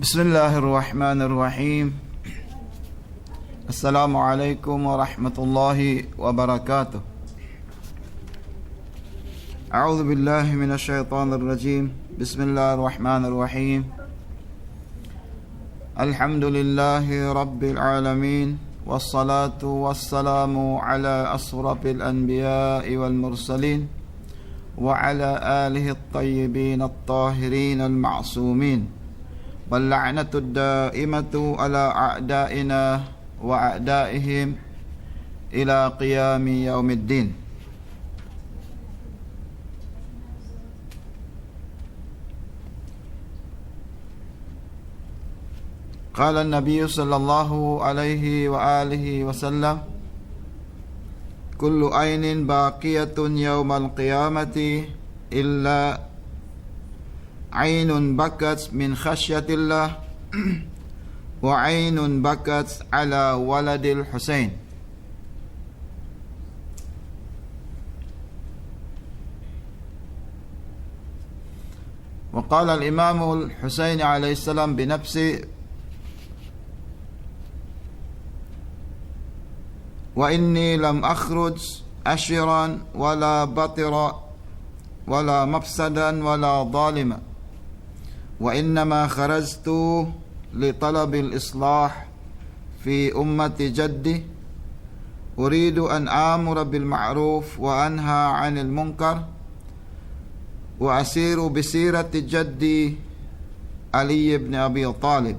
بسم الله الرحمن الرحيم. السلام عليكم ورحمة الله وبركاته. أعوذ بالله من الشيطان الرجيم. بسم الله الرحمن الرحيم. الحمد لله رب العالمين، والصلاة والسلام على أشرف الأنبياء والمرسلين وعلى آله الطيبين الطاهرين المعصومين، واللعنة الدائمة على أعدائنا وأعدائهم إلى قيام يوم الدين. قال النبي صلى الله عليه وآله وسلم: كل عين باقية يوم القيامة إلا عين بكت من خشية الله وعين بكت على ولد الحسين. وقال الإمام الحسين عليه السلام بنفسه: وإني لم أخرج أشرا ولا بطرا ولا مفسدا ولا ظالما، وإنما خرجت لطلب الإصلاح في أمة جدي، أريد أن آمر بالمعروف وأنهى عن المنكر، وأسير بسيرة جدي علي بن أبي طالب،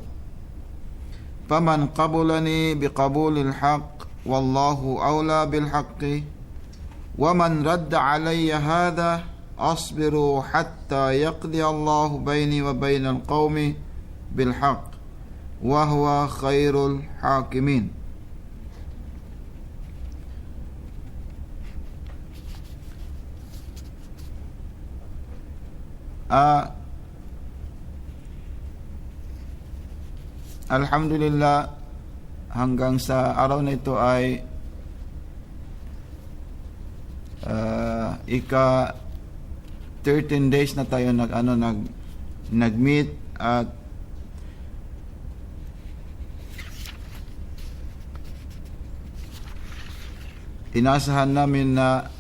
فمن قبلني بقبول الحق والله أولى بالحق، ومن رد علي هذا أصبر حتى يقضي الله بيني وبين القوم بالحق وهو خير الحاكمين. Alhamdulillah, hanggang sa araw na ito ay ika 13 days na tayo nag-meet at inasahan namin na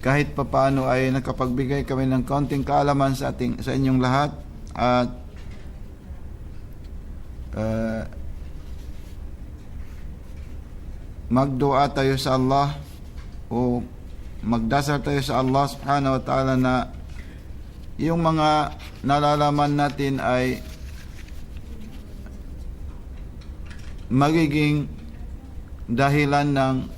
kahit papaano ay nakapagbigay kami ng kaunting kaalaman sa inyong lahat, at magdua tayo sa Allah o magdasal tayo sa Allah subhanahu wa ta'ala na yung mga nalalaman natin ay magiging dahilan ng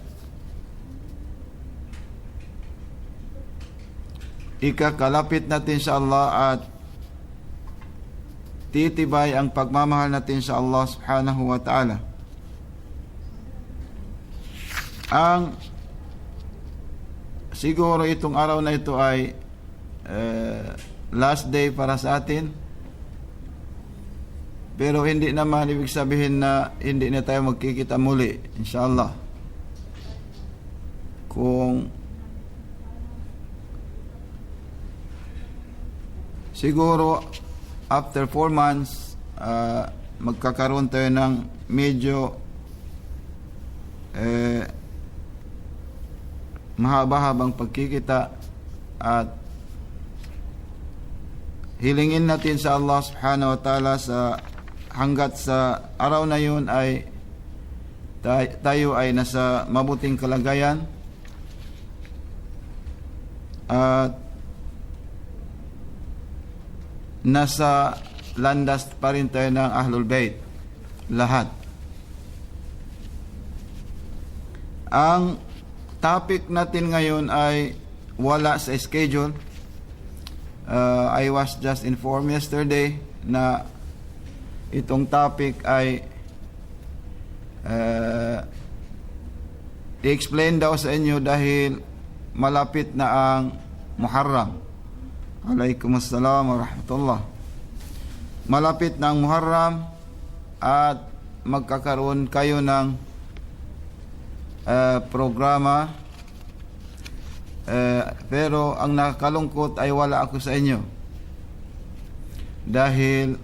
ikakalapit natin sa Allah at titibay ang pagmamahal natin sa Allah subhanahu wa ta'ala. Siguro itong araw na ito ay last day para sa atin, pero hindi naman ibig sabihin na hindi na tayo magkikita muli, inshallah. Kung siguro after 4 months magkakaroon tayo ng medyo mahaba-habang pagkikita, at hilingin natin sa Allah subhanahu wa ta'ala hanggat sa araw na yun ay tayo ay nasa mabuting kalagayan at nasa landas pa rin tayo ng Ahlul Bayt lahat. Ang topic natin ngayon ay wala sa schedule. I was just informed yesterday na itong topic ay i-explain daw sa inyo dahil malapit na ang Muharram. Alaikumussalam wa rahmatullah. Malapit na ang Muharram at magkakaroon kayo ng programa, pero ang nakakalungkot ay wala ako sa inyo. dahil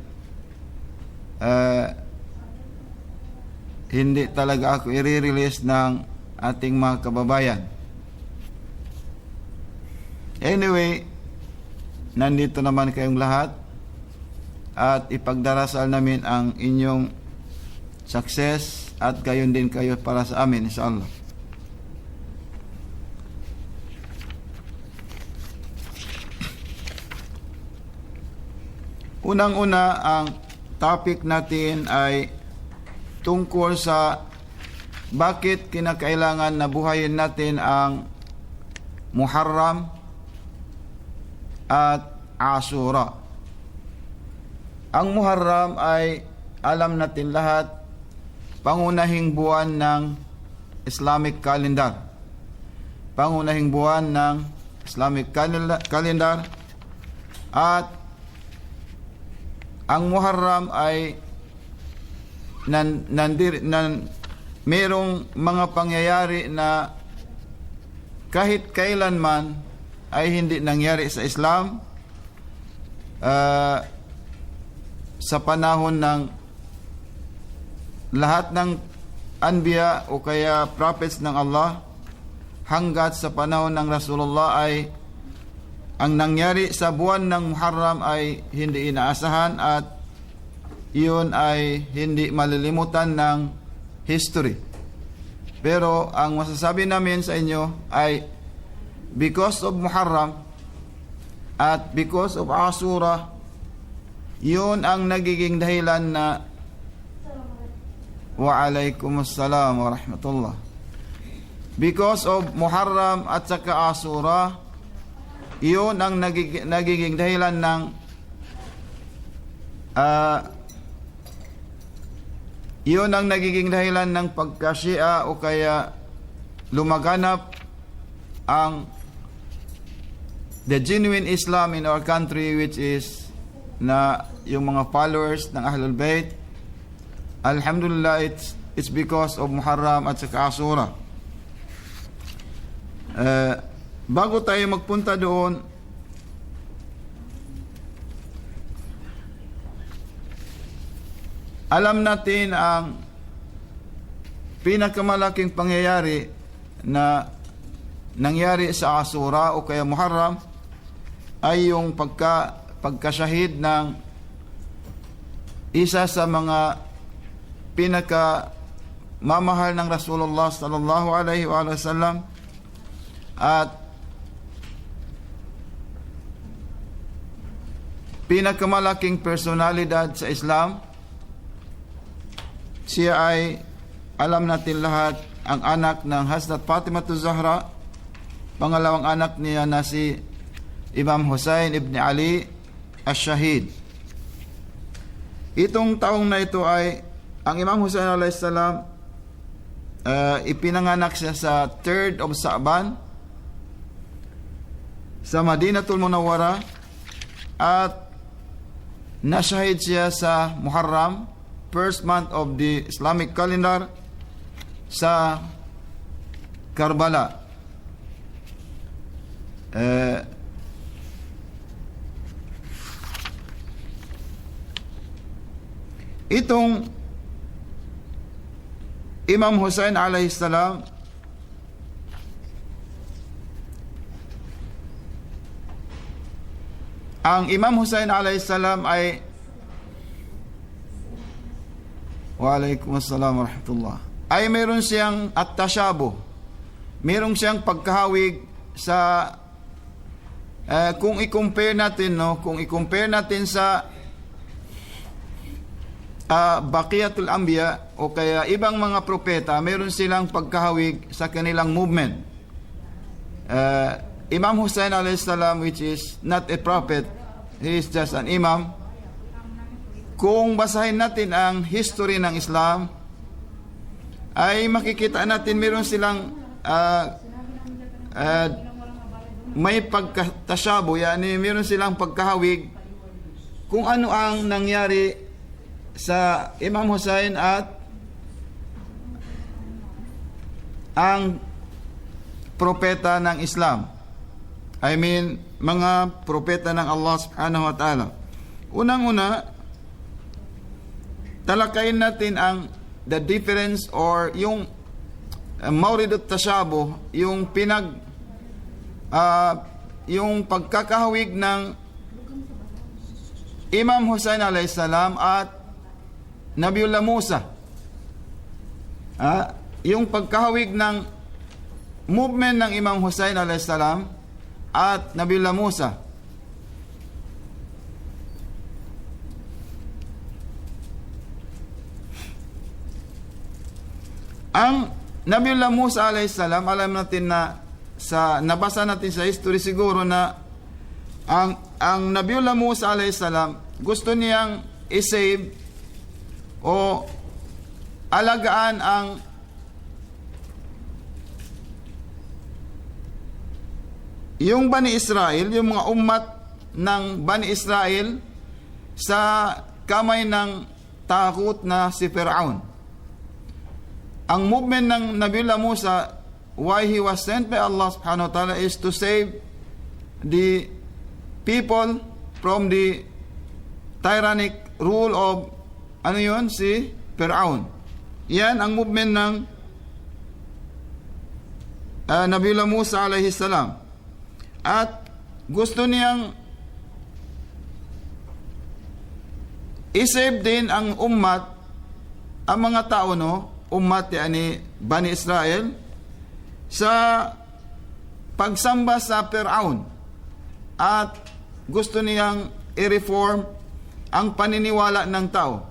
hindi talaga ako i-release ng ating mga kababayan. Anyway, nandito naman kayong lahat at ipagdarasal namin ang inyong success at gayon din kayo para sa amin, inshallah. Unang-una, ang topic natin ay tungkol sa bakit kinakailangan na buhayin natin ang Muharram at Ashura. Ang Muharram ay alam natin lahat, pangunahing buwan ng Islamic calendar. Pangunahing buwan ng Islamic calendar. At ang Muharram ay mayroong mga pangyayari na kahit kailanman ay hindi nangyari sa Islam sa panahon ng lahat ng anbiya o kaya prophets ng Allah, hanggat sa panahon ng Rasulullah ay ang nangyari sa buwan ng Muharram ay hindi inaasahan at iyon ay hindi malilimutan ng history. Pero ang masasabi namin sa inyo ay because of Muharram at because of Ashura, yun ang nagiging dahilan na Wa'alaikumussalam wa rahmatullah. Because of Muharram at saka Ashura, yun ang nagiging dahilan ng yun ang nagiging dahilan ng pagka-Shia o kaya lumaganap ang the genuine Islam in our country, which is na yung mga followers ng Ahlul Bayt. Alhamdulillah, it's because of Muharram at saka Ashura. Bago tayo magpunta doon, alam natin ang pinakamalaking pangyayari na nangyari sa Ashura o kaya Muharram ay yung pagkasyahid ng isa sa mga pinaka mamahal ng Rasulullah sallallahu alaihi wa sallam at pinakamalaking personalidad sa Islam. Siya ay, alam natin lahat, ang anak ng Hazrat Fatimah Zahra, pangalawang anak niya na si Imam Hussein ibn Ali Ash-Shahid. Itong taong na ito ay ang Imam Hussein alayhis salam, ipinanganak siya sa 3rd of Sa'ban sa Madinatul Munawwara at nashahid siya sa Muharram, first month of the Islamic calendar, sa Karbala. Itong Imam Hussein alayhis salam ang Imam Hussein alayhis salam ay Waalaikumsalam warahmatullah, ay meron siyang at-tashabuh, meron siyang pagkahawig sa kung i-compare natin, kung i-compare natin sa Baqiyatul Anbiya o kaya ibang mga propeta, meron silang pagkahawig sa kanilang movement. Imam Hussein alayhis salam, which is not a prophet, he is just an imam. Kung basahin natin ang history ng Islam, ay makikita natin meron silang may pagkatasyabu, yani meron silang pagkahawig kung ano ang nangyari sa Imam Hussein at ang propeta ng Islam. I mean, mga propeta ng Allah subhanahu wa ta'ala. Unang-una, talakayin natin ang the difference or yung mawrid at tashabuh, yung yung pagkakahawig ng Imam Hussein alayhis salam at Nabiullah Musa. Yung pagkahawig ng movement ng Imam Hussein alayhis salam at Nabiullah Musa. Ang Nabiullah Musa alayhis salam, alam natin na nabasa natin sa history siguro na ang Nabiullah Musa alayhis salam gusto niyang i-save o alagaan ang yung Bani Israel, yung mga ummat ng Bani Israel sa kamay ng takot na si Fir'aun. Ang movement ng Nabiullah Musa, why he was sent by Allah subhanahu wa ta'ala, is to save the people from the tyrannic rule of si Fir'aun. Yan ang movement ng Nabiullah Musa alayhi salam. At gusto niyang isave din ang ummat, ang mga tao, ummat yani Bani Israel, sa pagsamba sa Fir'aun. At gusto niyang i-reform ang paniniwala ng tao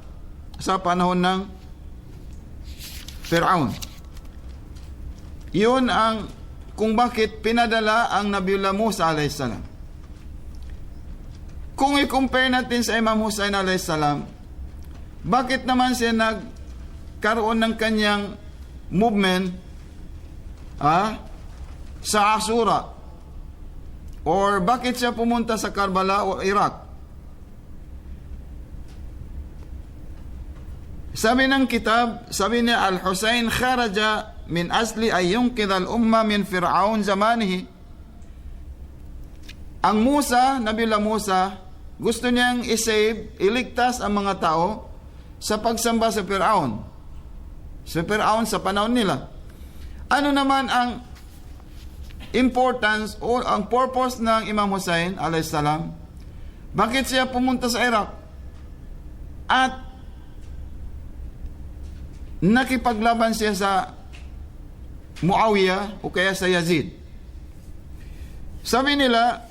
sa panahon ng Fir'aun. Yun ang kung bakit pinadala ang Nabiullah Musa alayhis salam. Kung i-compare natin sa Imam Hussein alayhis salam, bakit naman siya nagkaroon ng kanyang movement sa Asura? Or bakit siya pumunta sa Karbala o Iraq? Sabi ng kitab, sabi niya, Al-Husayn kharaja min asli ay yunqidh al-umma min Fir'aun zamanihi. Ang Musa, Nabiullah Musa, gusto niyang i-save, iligtas ang mga tao sa pagsamba sa Fir'aun. Sa Fir'aun sa panahon nila. Ano naman ang importance o ang purpose ng Imam Hussein alayhis salam? Bakit siya pumunta sa Iraq? At nakipaglaban siya sa Muawiyah o kaya sa Yazid. Sabi nila,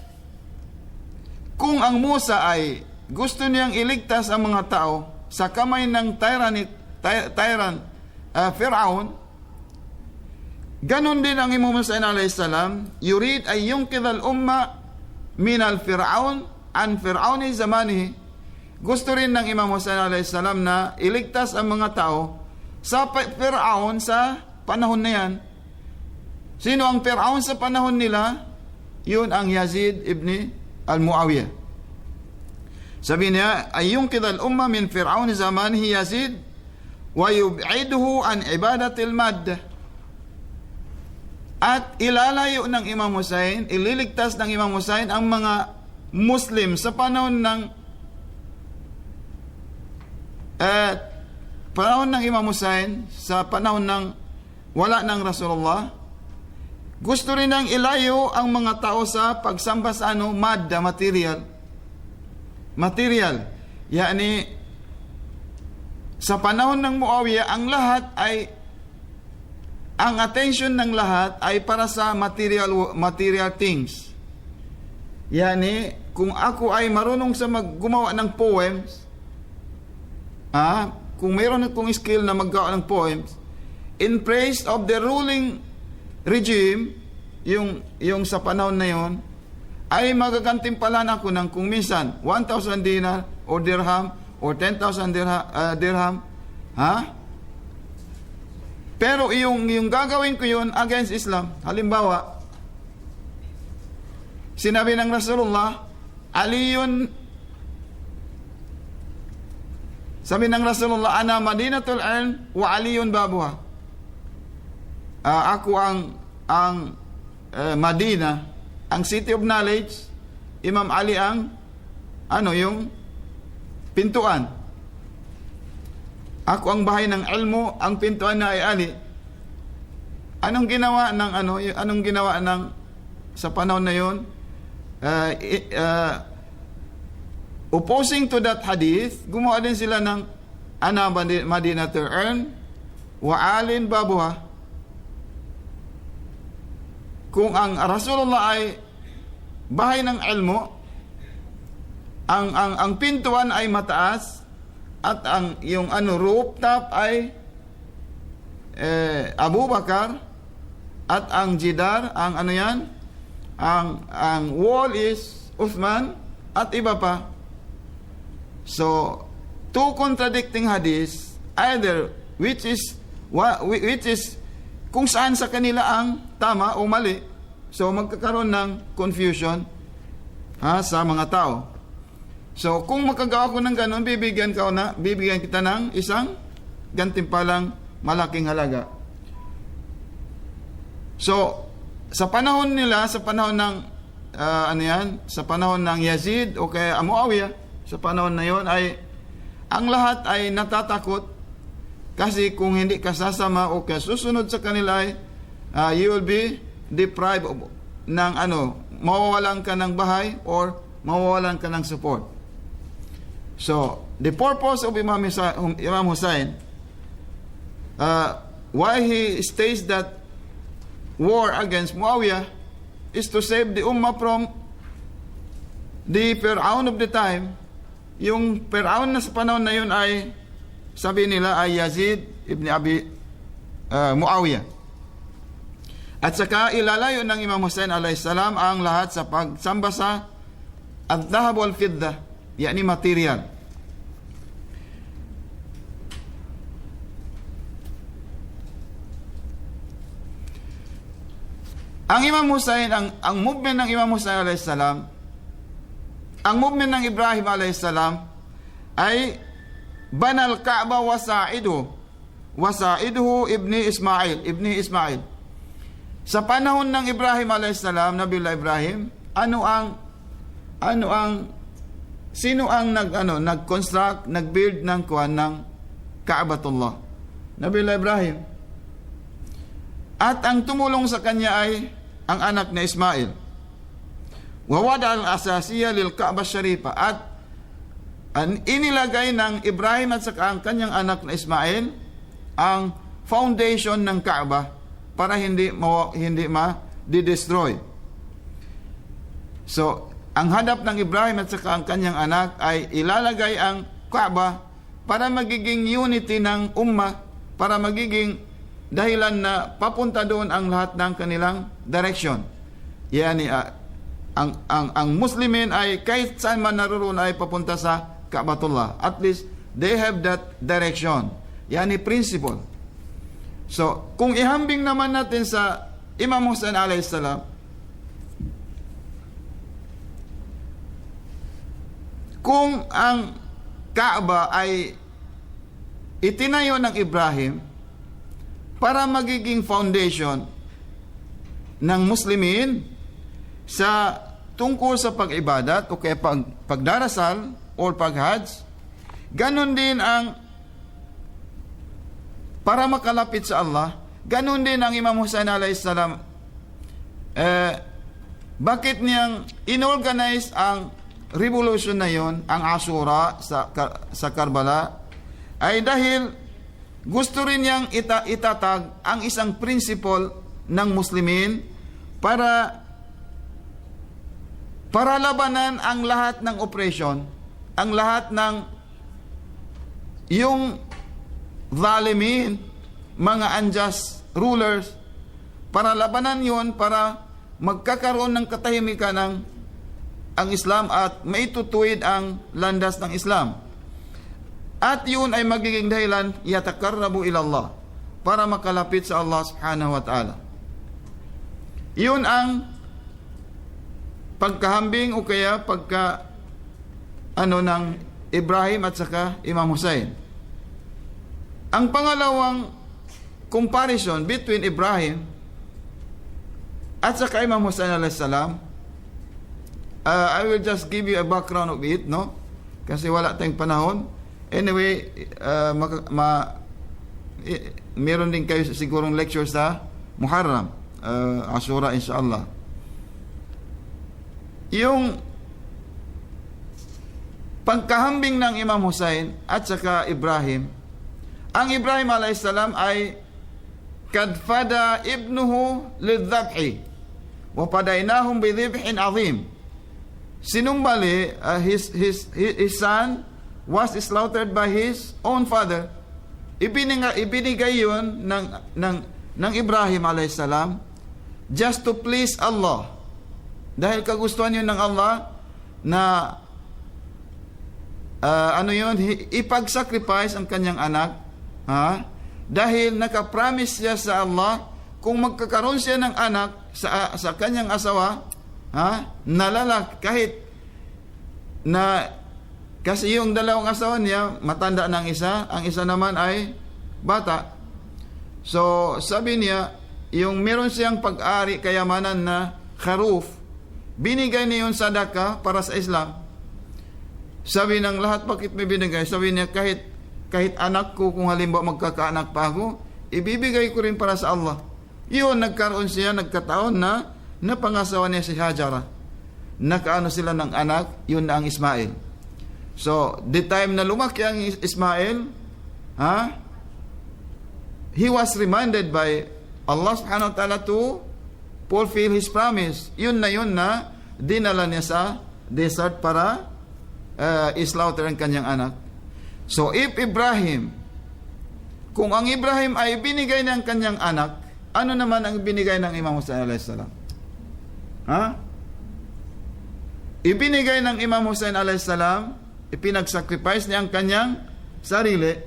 kung ang Musa ay gusto niyang iligtas ang mga tao sa kamay ng tyrant Fir'aun, ganon din ang Imam Hussein alayhis salam, yurid ay yunqidh al-umma min al-Fir'aun an Fir'auni zamanihi. Gusto rin ng Imam Hussein alayhis salam na iligtas ang mga tao sa Fir'aun sa panahon na yan. Sino ang Fir'aun sa panahon nila? Yun ang Yazid ibn al-Muawiyah. Sabi niya, ay yunqidh al-umma min Fir'aun zamanihi Yazid wa yub'iduhu an ibadatil maddah. At ilalayo ng Imam Hussein, ililigtas ng Imam Hussein ang mga Muslim sa panahon ng Imam Hussein, sa panahon ng wala ng Rasulullah. Gusto rin nang ilayo ang mga tao sa pagsamba sa madda, material. Yani sa panahon ng Muawiyah, ang attention ng lahat ay para sa material things. Yani kung ako ay marunong sa gumawa ng poems, kung mayroon akong skill na maggawa ng poems in praise of the ruling regime, yung sa panahon na yon, ay magagantimpalan ako ng kung minsan 1,000 dinar o dirham o 10,000 dirham. Pero yung gagawin ko yun against Islam. Halimbawa, sinabi ng Rasulullah, Aliyun, sabi ng Rasulullah, ana madinatul ilm wa aliyun babuha. Ako ang Madina, ang city of knowledge, Imam Ali ang yung pintuan. Ako ang bahay ng ilmu, ang pintuan na ay Ali. Anong ginawa ng anong ginawa ng sa panahon na yon? Opposing to that hadith, gumawa din sila ng ana madinatul ilm wa alin babuha. Kung ang Rasulullah ay bahay ng ilmu, ang pintuan ay mataas, at ang yung rooftop ay Abu Bakar, at ang jidar, ang ang wall is Uthman, at iba pa. So two contradicting hadiths, either which is kung saan sa kanila ang tama o mali. So magkakaroon ng confusion sa mga tao. So, kung makagawa ko ng ganun, bibigyan kita ng isang gantimpalang malaking halaga. So, sa panahon nila, sa panahon ng sa panahon ng Yazid o kaya Muawiyah, sa panahon na yon ay ang lahat ay natatakot kasi kung hindi ka sasama o kaya susunod sa kanila ay you will be deprived ng mawawalan ka ng bahay or mawawalan ka ng support. So, the purpose of Imam Hussein, why he staged that war against Muawiyah, is to save the Ummah from the Fir'aun of the time. Yung Fir'aun na sa panahon na yun ay, sabi nila ay Yazid ibn Abi Muawiyah. At saka ilalayo ng Imam Hussein alayhis salam ang lahat sa pagsamba sa al-dhahab wal-fidda, yakni material. Ang Imam Hussein, ang movement ng Imam Hussein alayhis salam, ang movement ng Ibrahim alayhis salam ay banal Ka'bah wasaiduhu ibni Ismail. Sa panahon ng Ibrahim alayhis salam, Nabiullah Ibrahim, sino ang nag-construct, nag-build ng Ka'batullah? Nabiullah Ibrahim. At ang tumulong sa kanya ay ang anak na Ismail. Wawada al-asasiyya lil Ka'bah Sharifa. At inilagay ng Ibrahim at saka ang kanyang anak na Ismail ang foundation ng Ka'bah para hindi ma-destroy. So, ang hadap ng Ibrahim at saka ang kanyang anak ay ilalagay ang Kaaba para magiging unity ng ummah, para magiging dahilan na papunta doon ang lahat ng kanilang direction. Yani, ang Muslimin ay kahit saan man naroon ay papunta sa Ka'batullah. At least, they have that direction. Yani, principle. So, kung ihambing naman natin sa Imam Hussein alayhis salam, kung ang Kaaba ay itinayo ng Ibrahim para magiging foundation ng Muslimin sa tungkol sa pag-ibadat o kaya pagdarasal o pag-hajj, ganon din ang para makalapit sa Allah, ganon din ang Imam Hussein alayhis salam. Bakit niyang inorganize ang revolution na yon, ang Ashura sa Karbala, ay dahil gusto rin niyang itatag ang isang principle ng Muslimin para labanan ang lahat ng oppression, ang lahat ng yung zalimin, mga unjust rulers, para labanan yon, para magkakaroon ng katahimikan ng ang Islam at maitutuwid ang landas ng Islam. At yun ay magiging dahilan yatakarrabu ilallah, para makalapit sa Allah subhanahu wa ta'ala. Yun ang pagkahambing o kaya ng Ibrahim at saka Imam Hussein. Ang pangalawang comparison between Ibrahim at saka Imam Hussein alayhis salam, I will just give you a background of it, no? kasi wala tayong panahon. Anyway, meron din kayo sigurong lecture sa Muharram, Ashura inshallah. Yung pagkahambing ng Imam Hussein at saka Ibrahim, ang Ibrahim alayhisalam ay kadfada ibnuhu lidhabhi wa padainahum bidhibhin azim. Sinumbali, his son was slaughtered by his own father. Ibinigay yun ng Ibrahim alayhisalam just to please Allah. Dahil kagustuhan yun ng Allah na ipag-sacrifice ang kanyang anak, dahil nakapromise siya sa Allah kung magkakaroon siya ng anak sa kanyang asawa, na lalaki, kahit na kasi yung dalawang asawa niya matanda ng isa, ang isa naman ay bata. So sabi niya, yung meron siyang pag-ari, kayamanan na kharuf, binigay niya yung sadaka para sa Islam. Sabi ng lahat, bakit may binigay? Sabi niya, kahit anak ko, kung halimbawa magkakaanak pa ako, ibibigay ko rin para sa Allah. Yun, nagkaroon siya, nagkataon na napangasawa niya si Hajara. Nakaano sila ng anak, yun na ang Ismail. So, the time na lumaki ang Ismail, he was reminded by Allah subhanahu wa ta'ala to fulfill his promise. Yun na dinala niya sa desert para islaughter ang kanyang anak. So, if Ibrahim, kung ang Ibrahim ay binigay ng kanyang anak, ano naman ang binigay ng Imam Hussein a.s.? Ibinigay ng Imam Hussein a.s., ipinag-sacrifice niya ang kanyang sarili.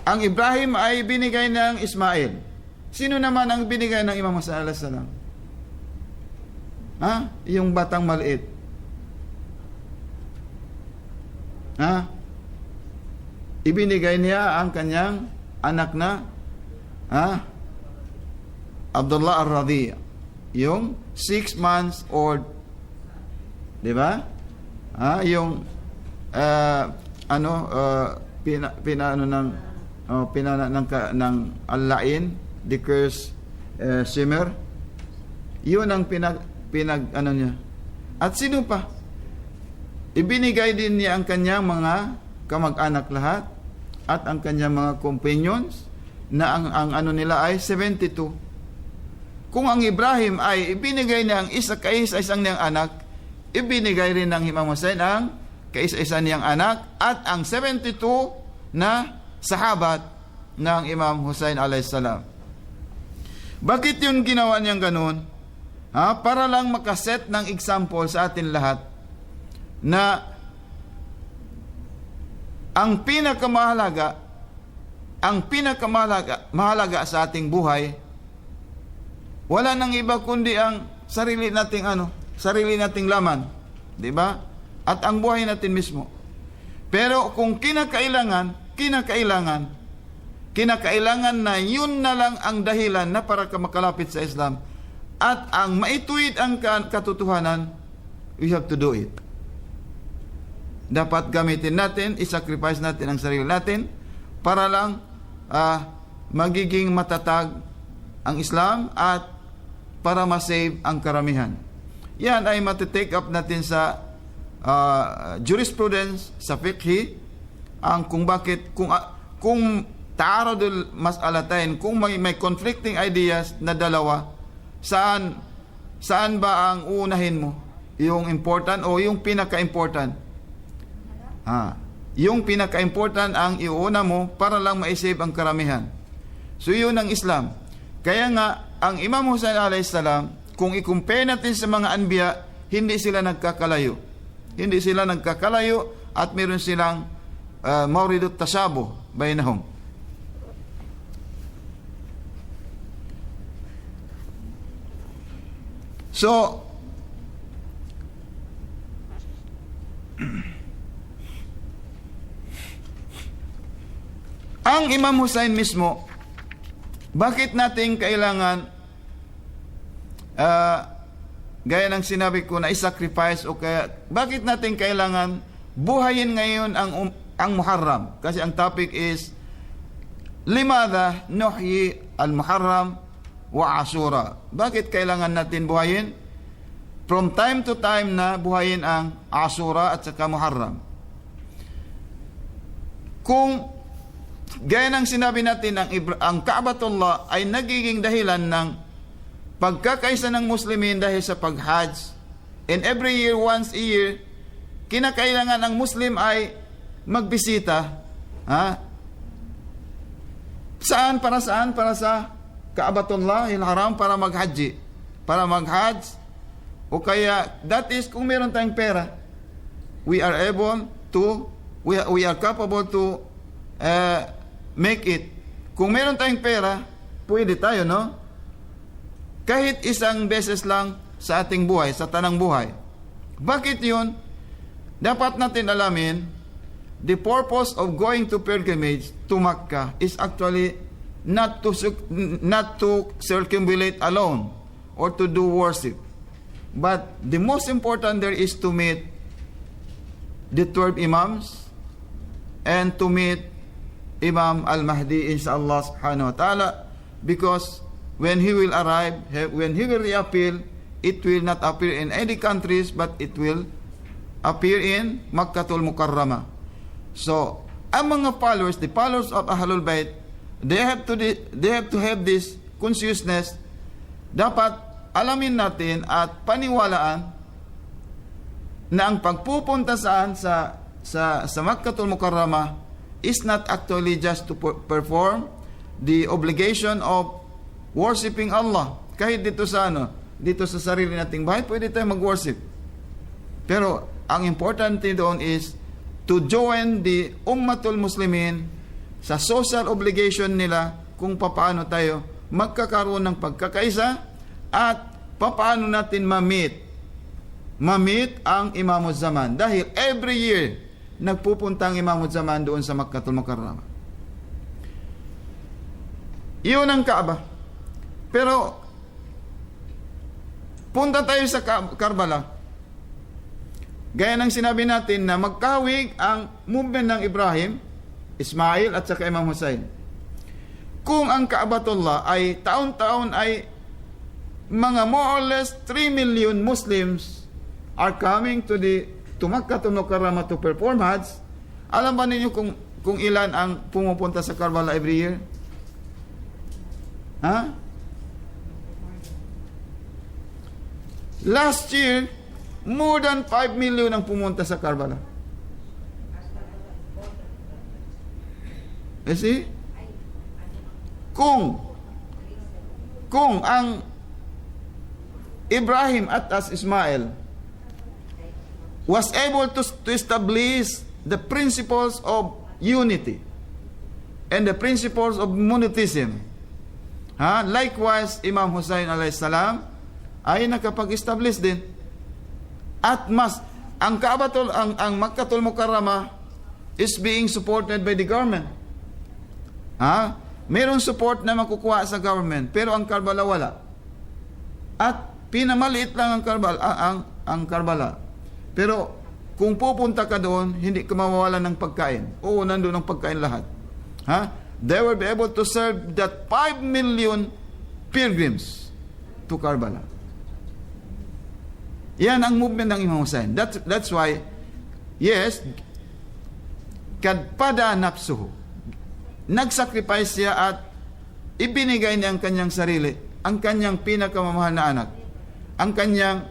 Ang Ibrahim ay binigay ng Ismail. Sino naman ang binigay ng Imam Hussein a.s.? Yung batang maliit. Ibinigay niya ang kanyang anak na Abdullah ar-Radhi, yung 6 months old, di ba? Yung pinana ng Al-Lain, the curse Shimmer, yun ang pinag niya. At sino pa? Ibinigay din niya ang kanyang mga kamag-anak lahat at ang kanyang mga companions na ang ano nila ay 72. Kung ang Ibrahim ay ibinigay niya ang kaisa-isang niyang anak, ibinigay rin ng Imam Hussein ang kaisa-isa niyang anak at ang 72 na sahabat ng Imam Hussein alayhisalam. Bakit yun ginawa niyang ganun? Para lang makaset ng example sa atin lahat na ang pinakamahalaga sa ating buhay, wala nang iba kundi ang sarili nating laman, di ba? At ang buhay natin mismo. Pero kung kinakailangan na yun na lang ang dahilan na para ka makalapit sa Islam at ang maituwid ang katotohanan, we have to do it. Dapat gamitin natin, isacrifice natin ang sarili natin para lang magiging matatag ang Islam at para masave ang karamihan. Yan ay matitake up natin sa jurisprudence, sa fiqh, ang kung ta'aradul mas'alatain, kung may conflicting ideas na dalawa, saan ba ang uunahin mo? Yung important o yung pinaka-important? Yung pinaka-important ang iuna mo para lang ma-save ang karamihan. So yun ang Islam. Kaya nga, ang Imam Hussein alayhisalam, kung i-compare natin sa mga anbiya, hindi sila nagkakalayo. Hindi sila nagkakalayo at meron silang mawridut tashabuh bainahum. So, ang Imam Hussein mismo, bakit natin kailangan gaya ng sinabi ko na i-sacrifice o kaya bakit natin kailangan buhayin ngayon ang Muharram. Kasi ang topic is, Limadha nuhyi al-Muharram wa Ashura. Bakit kailangan natin buhayin? From time to time na buhayin ang Ashura at saka Muharram. Kung gaya ng sinabi natin, ang Ka'batullah ay nagiging dahilan ng pagkakaisa ng Muslimin dahil sa pag-Hajj. And every year, once a year, kinakailangan ang Muslim ay magbisita. Saan? Para saan? Para sa Ka'batullah al-Haram, para mag-Hajj. Para mag-Hajj. O kaya, that is, kung meron tayong pera, we are able to, we are capable to make it. Kung meron tayong pera, pwede tayo, no? Kahit isang beses lang sa ating buhay, sa tanang buhay. Bakit yun? Dapat natin alamin, the purpose of going to pilgrimage to Makkah is actually not to circumambulate alone or to do worship. But the most important there is to meet the 12 Imams and to meet Imam Al-Mahdi inshallah subhanahu wa ta'ala, because when he will arrive, when he will reappear, it will not appear in any countries, but it will appear in Makkatul Mukarramah. So, ang mga followers, the followers of Ahlul Bayt, they have to have this consciousness. Dapat alamin natin at paniwalaan na ang pagpupunta sa Makkatul Mukarramah is not actually just to perform the obligation of worshiping Allah. Kahit dito sa sarili nating bahay, pwede tayo mag-worship. Pero ang importante doon is to join the Ummatul Muslimin sa social obligation nila kung paano tayo magkakaroon ng pagkakaisa at paano natin ma-meet ang Imamuz Zaman. Dahil every year, nagpupunta ang Imamuz Zaman doon sa Makkatul Mukarramah. Iyon ang Kaaba. Pero, punta tayo sa Karbala. Gaya ng sinabi natin na magkahawig ang movement ng Ibrahim, Ismail at saka Imam Hussein. Kung ang Kaabatullah ay taon-taon ay mga more or less 3 million Muslims are coming to Makkatul Mukarramah to perform Hajj, alam ba ninyo kung ilan ang pumupunta sa Karbala every year? Last year, more than 5 million ang pumunta sa Karbala. You see? Kung ang Ibrahim at Ismail was able to establish the principles of unity and the principles of monotheism, likewise Imam Hussein alayhis salam ay nakapag-establish din. At ang Makkatul Mukarramah is being supported by the government. Mayroong support na makukuha sa government, pero ang Karbala wala. At pinamaliit lang ang Karbala. Pero kung pupunta ka doon, hindi ka mawawalan ng pagkain. Oo, nandun ang pagkain lahat. They will be able to serve that 5 million pilgrims to Karbala. Yan ang movement ng Imam Hussein. That's why, yes, kad pada nafsuhu, nagsacrifice siya at ibinigay niya ang kanyang sarili, ang kanyang pinakamamahal na anak, ang kanyang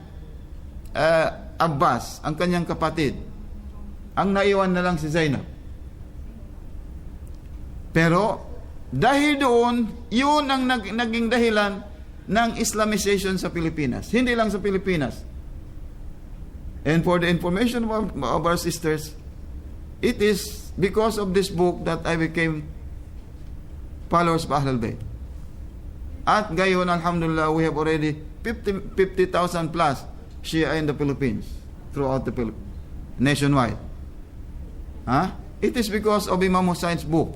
Abbas, ang kanyang kapatid. Ang naiwan na lang si Zainab. Pero dahil doon, yun ang naging dahilan ng Islamization sa Pilipinas. Hindi lang sa Pilipinas. And for the information of our sisters, it is because of this book that I became followers of Ahlul Bayt. At gayon, alhamdulillah, we have already 50,000 plus Shia in the Philippines, throughout the Philippines, nationwide. It is because of Imam Hussein's book.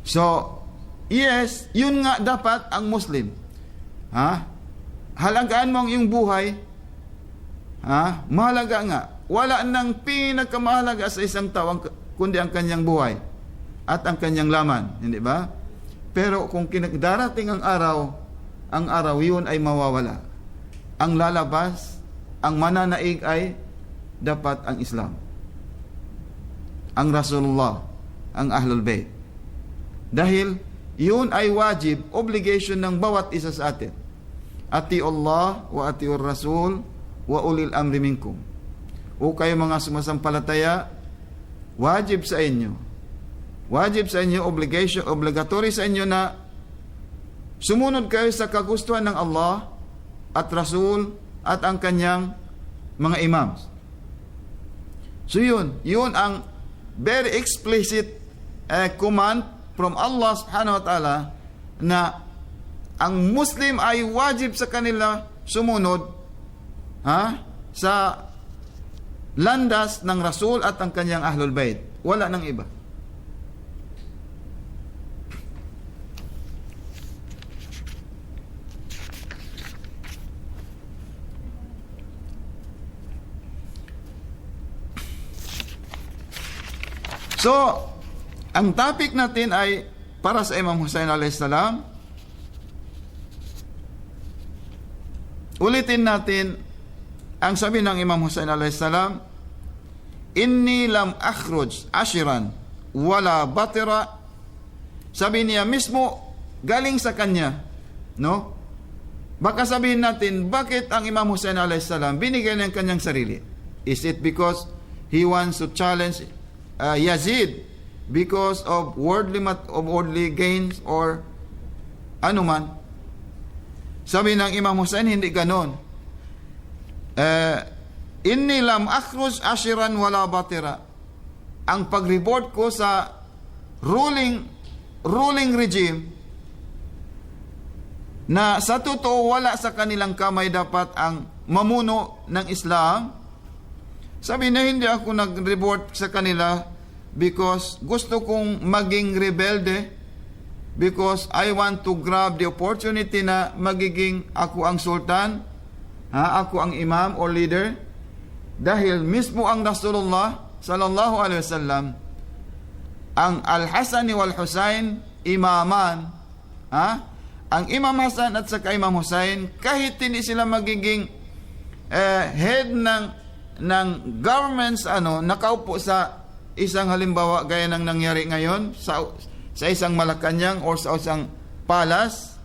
So, yes, yun nga dapat ang Muslim. Halagaan mo ang iyong buhay. Mahalaga nga. wala nang pinakamahalaga sa isang tao kundi ang kanyang buhay at ang kanyang laman, hindi ba? Pero kung darating ang araw yun ay mawawala. Ang lalabas, ang mananaig ay dapat ang Islam, ang Rasulullah, ang Ahlul Bayt. Dahil yun ay wajib, obligation ng bawat isa sa atin. Ati'u Allah wa ati'ur Rasul wa ulil amri minkum. O kayo mga sumasampalataya, wajib sa inyo, obligatory sa inyo na sumunod kayo sa kagustuhan ng Allah at Rasul at ang kanyang mga imams. So yun ang very explicit command from Allah subhanahu wa ta'ala, na ang Muslim ay wajib sa kanila sumunod sa landas ng Rasul at ang kanyang Ahlul Bayt. Wala nang iba. So, ang topic natin ay para sa Imam Hussein alayhis salam. Ulitin natin ang sabi ng Imam Hussein alayhis salam, inni lam akhruj ashiran wala batira. Sabi niya mismo, galing sa kanya, no? Baka sabihin natin, bakit ang Imam Hussein alayhis salam binigay ng kanyang sarili? Is it because he wants to challenge Yazid because of worldly gains or anuman? Sabi ng Imam Hussein, hindi ganon. Inni lam akhruj ashiran wala batira. Ang pag-report ko sa ruling regime na sa totoo wala sa kanilang kamay dapat ang mamuno ng Islam. Sabi na hindi ako nag-report sa kanila because gusto kong maging rebelde, because I want to grab the opportunity na magiging ako ang sultan, ako ang imam or leader. Dahil mismo ang Rasulullah sallallahu alaihi wasallam, ang Al-Hasan wal Husain imaman, ang Imam Hasan at saka Imam Husain, kahit hindi sila magiging head ng governments, nakaupo sa isang halimbawa gaya ng nangyari ngayon sa isang Malacanang or sa isang palace,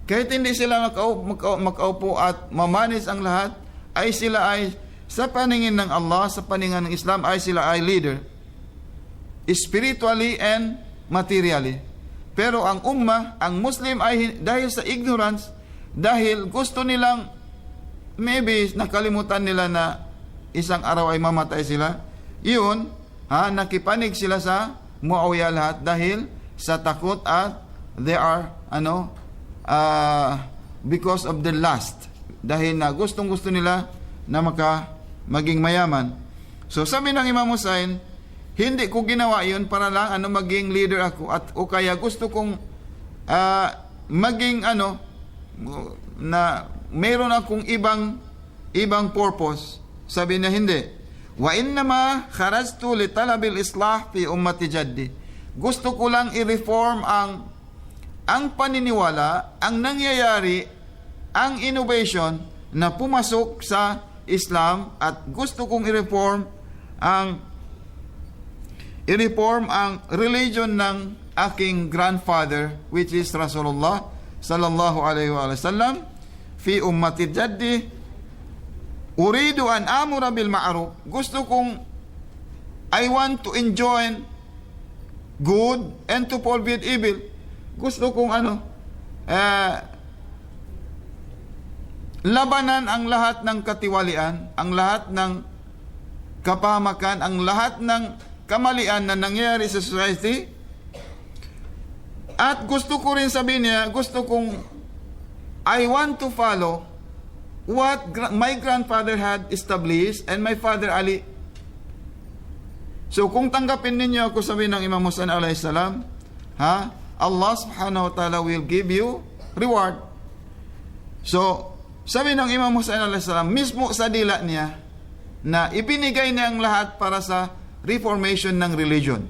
kahit hindi sila makaupo at mamanis ang lahat, ay sila ay sa paningin ng Allah, sa paningin ng Islam, ay sila ay leader spiritually and materially. Pero ang ummah, ang Muslim ay dahil sa ignorance, dahil gusto nilang, maybe nakalimutan nila na isang araw ay mamatay sila, yun, nakipanig sila sa Muawiyah lahat dahil sa takot at they are because of the lust, dahil na gustong-gusto nila na maging mayaman. So sabi ng Imam Hussein, hindi ko ginawa yun para lang maging leader ako, at o kaya gusto kong maging na mayroon akong ibang purpose. Sabi niya hindi. Wa innama kharajtu li talabil islah fi ummati jaddi. Gusto ko lang i-reform ang paniniwala, ang nangyayari, ang innovation na pumasok sa Islam, at gusto kong i-reform ang religion ng aking grandfather, which is Rasulullah sallallahu alaihi wasallam, fi ummati jaddi. Uridu an amura bil ma'ruf. Gusto kong, I want to enjoy good and to forbid evil. Gusto kong labanan ang lahat ng katiwalian, ang lahat ng kapahamakan, ang lahat ng kamalian na nangyayari sa society. At gusto ko rin, sabihin niya, gusto kong I want to follow what my grandfather had established and my father Ali. So kung tanggapin ninyo ako, sabi ng Imam Hussein alayhis salam, Allah subhanahu wa ta'ala will give you reward. So sabi ng Imam Hussein alayhis salam, mismo sa dila niya, na ibinigay niya ang lahat para sa reformation ng religion.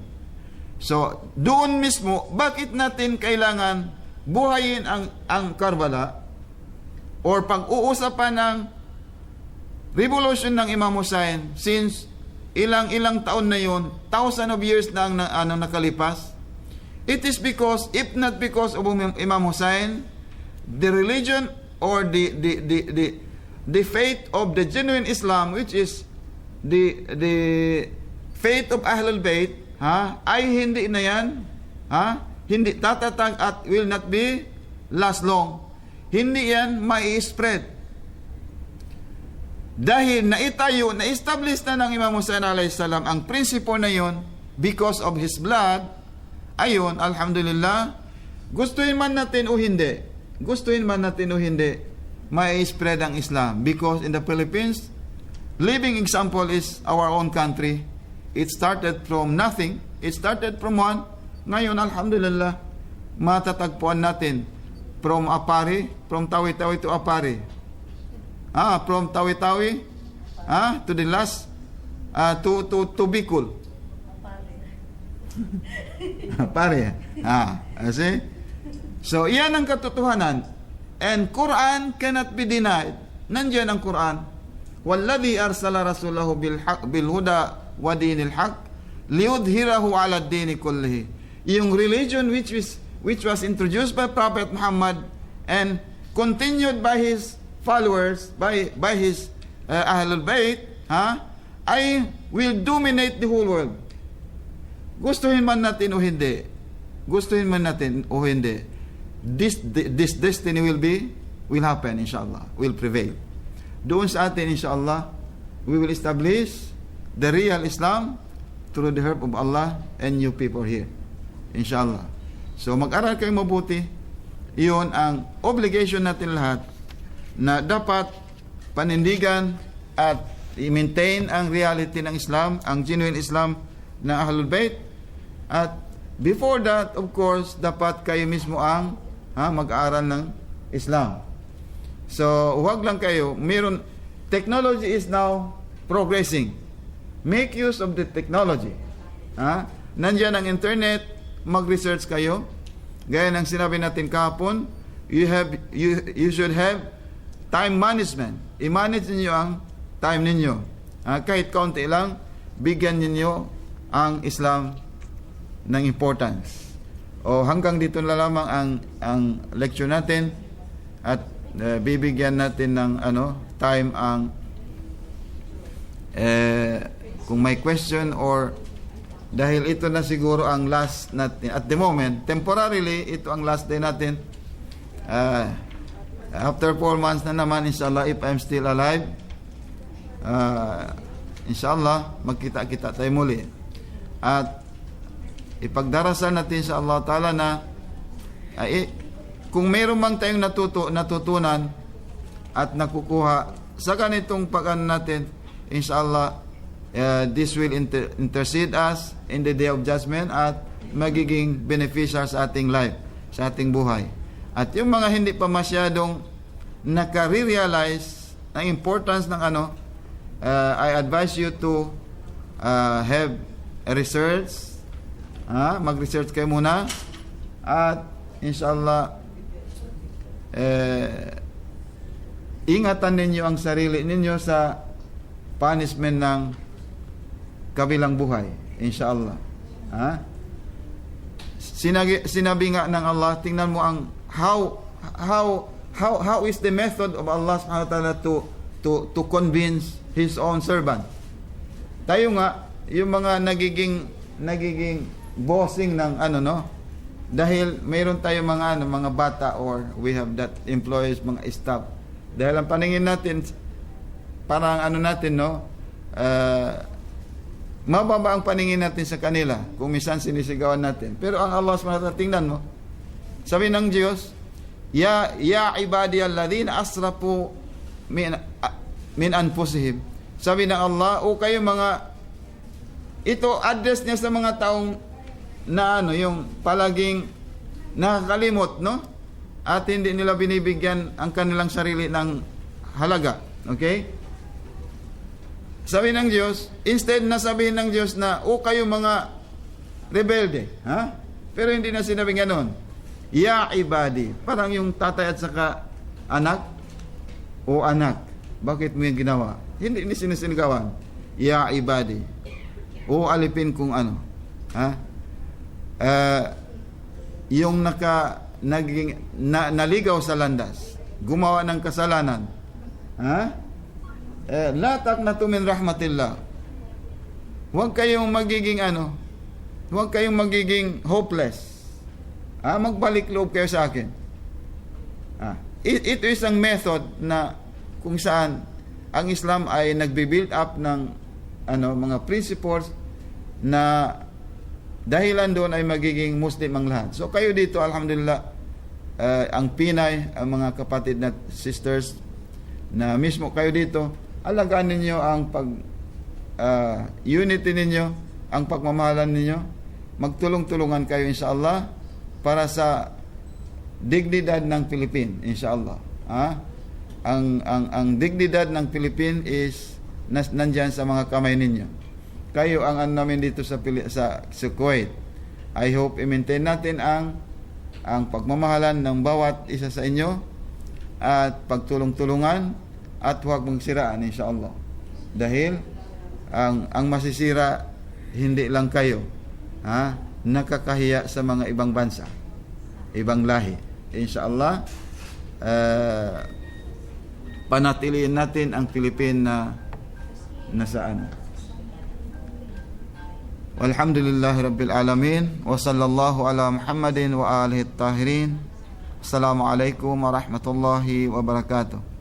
So, doon mismo, bakit natin kailangan buhayin ang Karbala or pag-uusapan ng revolution ng Imam Hussein since ilang taon na yon, thousands of years na ang nakalipas? It is because, if not because of Imam Hussein, the religion or the faith of the genuine Islam, which is the faith of Ahlul Bayt, ay hindi na yan, hindi tatatag at will not be last long. Hindi yan mai-spread. Dahil naitayo, na-establish na ng Imam Hussein alayhi salam ang principle na yon because of his blood. Ayun, alhamdulillah, gustuhin man natin o hindi, may spread ang Islam. Because in the Philippines, living example is our own country. It started from nothing. It started from one. Ngayon, alhamdulillah, matatagpuan natin from Apari, from Tawi-Tawi to Apari. From Tawi-Tawi to the last, to Bicol. Pare. See? So, iyan ang katotohanan. And Quran cannot be denied. Nandiyan ang Quran. Walladhi arsala rasulahu bil huda wa dinil haq liyudhirahu ala ad-din kullihi. Yung religion which was introduced by Prophet Muhammad and continued by his followers, by his Ahlul Bayt, ay will dominate the whole world. Gustuhin man natin o hindi, this destiny will happen, inshallah, will prevail. Doon sa atin, inshallah, we will establish the real Islam through the help of Allah and you people here, inshallah. So mag-aral kayong mabuti. Iyon ang obligation natin lahat, na dapat panindigan at i-maintain ang reality ng Islam, ang genuine Islam ng Ahlul Bayt. At before that, of course, dapat kayo mismo ang mag-aaral ng Islam. So, huwag lang kayo. Technology is now progressing. Make use of the technology. Nandiyan ang internet, mag-research kayo. Gaya ng sinabi natin kahapon, you should have time management. I-manage ninyo ang time ninyo. Kahit kaunti lang, bigyan ninyo ang Islam ng importance. O hanggang dito na lamang ang lecture natin at bibigyan natin ng time ang kung may question or dahil ito na siguro ang last natin at the moment, temporarily ito ang last day natin. After 4 months na naman, inshallah, if I'm still alive, inshallah magkita-kita tayo muli at ipagdarasal natin sa Allah Ta'ala na kung mayroon mang tayong natutunan at nakukuha sa ganitong pag-ano natin, inshallah, this will intercede us in the day of judgment at magiging beneficial sa ating life, sa ating buhay. At yung mga hindi pa masyadong naka-realize ng importance ng I advise you to have a research. Mag-research kayo muna at inshallah ingatan ninyo ang sarili ninyo sa punishment ng kabilang buhay, inshallah. Sinabi nga ng Allah, tingnan mo ang how is the method of Allah subhanahu wa ta'ala to convince his own servant. Tayo nga yung mga nagiging bossing ng dahil mayroon tayo mga bata or we have that employees, mga staff. Dahil ang paningin natin parang natin mababa ang paningin natin sa kanila kung minsan sinisigawan natin. Pero ang Allah subhanahu wa ta'ala, tingnan mo, sabi ng Diyos, ya ibadiyalladhina asrafu min anfusihim. Sabi ng Allah, o kayo mga, ito address niya sa mga taong na yung palaging nakakalimot, at hindi nila binibigyan ang kanilang sarili ng halaga. Okay? sabi ng Diyos, instead na sabihin ng Diyos na, o kayo mga rebelde, ha? Pero hindi na sinabi ganon. Ya ibadi, parang yung tatay at saka anak, o anak, bakit mo yung ginawa? Hindi sinisinigawan. Ya ibadi, o alipin kung ano, ha? Yung naligaw sa landas, gumawa ng kasalanan, ha? La taqnatu min rahmatillah. Huwag kayong magiging huwag kayong magiging hopeless. Magbalik loob kayo sa akin. Ito isang method na kung saan ang Islam ay nagbi-build up ng mga principles na dahilan doon ay magiging Muslim ang lahat. So kayo dito, alhamdulillah, ang Pinay, ang mga kapatid na sisters na mismo kayo dito, alagaan ninyo ang unity ninyo, ang pagmamahalan ninyo, magtulong-tulungan kayo inshallah para sa dignidad ng Philippines inshallah. Ang dignidad ng Philippines is nandyan sa mga kamay ninyo. Kayo ang namin dito sa Kuwait. I hope i-maintain natin ang pagmamahalan ng bawat isa sa inyo at pagtulong-tulungan at huwag magsiraan inshallah. Dahil ang masisira hindi lang kayo, nakakahiya sa mga ibang bansa, ibang lahi. Inshallah, panatiliin natin ang Pilipinas na saan. Walhamdulillahi rabbil alamin wa sallallahu ala Muhammadin wa alihi at-tahirin. Assalamu alaikum warahmatullahi wabarakatuh.